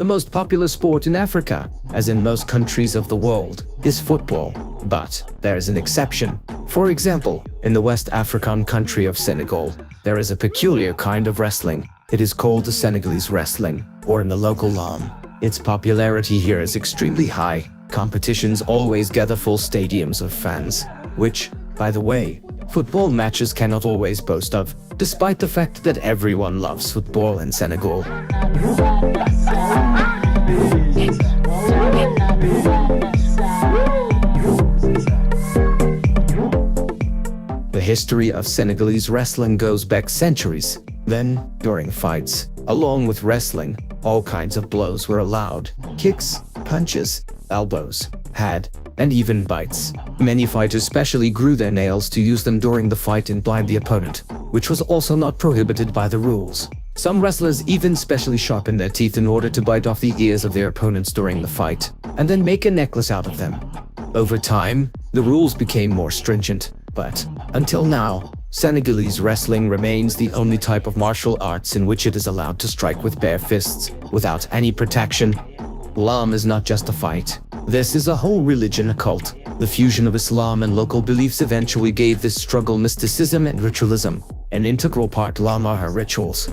The most popular sport in Africa, as in most countries of the world, is football. But there is an exception. For example, in the West African country of Senegal, there is a peculiar kind of wrestling. It is called the Senegalese wrestling, or in the local Laamb. Its popularity here is extremely high. Competitions always gather full stadiums of fans, which, by the way, football matches cannot always boast of, despite the fact that everyone loves football in Senegal. The history of Senegalese wrestling goes back centuries. Then, during fights, along with wrestling, all kinds of blows were allowed. Kicks, punches, elbows, head, and even bites. Many fighters specially grew their nails to use them during the fight and blind the opponent, which was also not prohibited by the rules. Some wrestlers even specially sharpened their teeth in order to bite off the ears of their opponents during the fight, and then make a necklace out of them. Over time, the rules became more stringent, but, until now, Senegalese wrestling remains the only type of martial arts in which it is allowed to strike with bare fists, without any protection. Laamb is not just a fight. This is a whole religion, a cult. The fusion of Islam and local beliefs eventually gave this struggle mysticism and ritualism. An integral part Laamb are her rituals.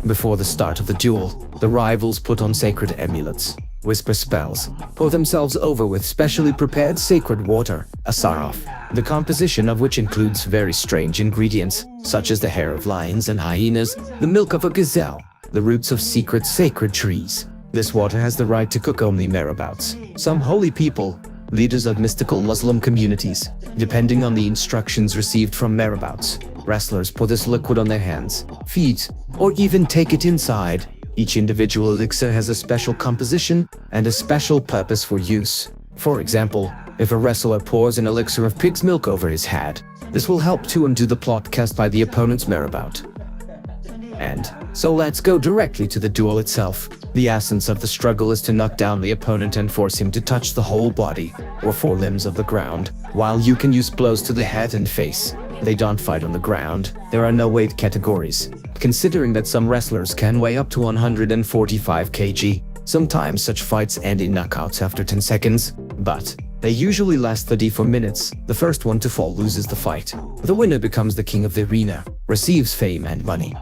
Before the start of the duel, the rivals put on sacred amulets, whisper spells, pour themselves over with specially prepared sacred water, a saraf, the composition of which includes very strange ingredients, such as the hair of lions and hyenas, the milk of a gazelle, the roots of secret sacred trees. This water has the right to cook only marabouts, some holy people, leaders of mystical Muslim communities. Depending on the instructions received from marabouts, wrestlers pour this liquid on their hands, feet, or even take it inside. Each individual elixir has a special composition and a special purpose for use. For example, if a wrestler pours an elixir of pig's milk over his head, this will help to undo the plot cast by the opponent's marabout. And so let's go directly to the duel itself. The essence of the struggle is to knock down the opponent and force him to touch the whole body, or 4 limbs of the ground, while you can use blows to the head and face. They don't fight on the ground. There are no weight categories. Considering that some wrestlers can weigh up to 145 kg, sometimes such fights end in knockouts after 10 seconds, but they usually last 34 minutes. The first one to fall loses the fight. The winner becomes the king of the arena, receives fame and money.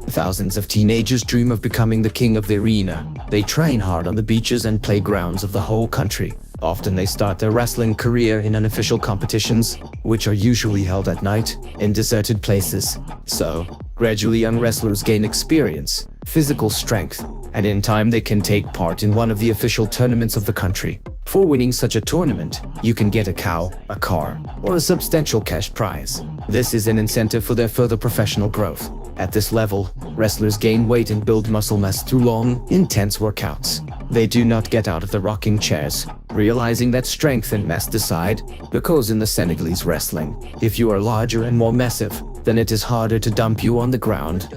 Thousands of teenagers dream of becoming the king of the arena. They train hard on the beaches and playgrounds of the whole country. Often they start their wrestling career in unofficial competitions, which are usually held at night, in deserted places. So, gradually young wrestlers gain experience, physical strength, and in time they can take part in one of the official tournaments of the country. For winning such a tournament, you can get a cow, a car, or a substantial cash prize. This is an incentive for their further professional growth. At this level, wrestlers gain weight and build muscle mass through long, intense workouts. They do not get out of the rocking chairs, realizing that strength and mass decide, because in the Senegalese wrestling, if you are larger and more massive, then it is harder to dump you on the ground.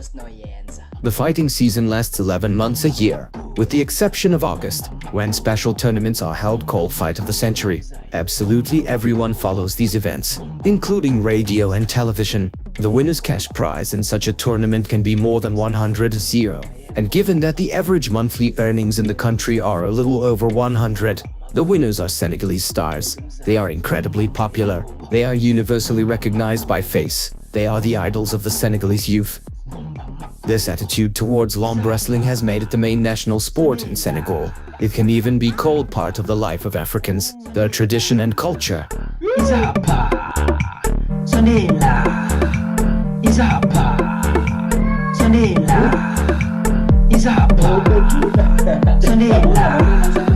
The fighting season lasts 11 months a year, with the exception of August, when special tournaments are held called Fight of the Century. Absolutely everyone follows these events, including radio and television. The winner's cash prize in such a tournament can be more than 100, and given that the average monthly earnings in the country are a little over 100, the winners are Senegalese stars. They are incredibly popular. They are universally recognized by face. They are the idols of the Senegalese youth. This attitude towards Laamb wrestling has made it the main national sport in Senegal. It can even be called part of the life of Africans, their tradition and culture. Sonela.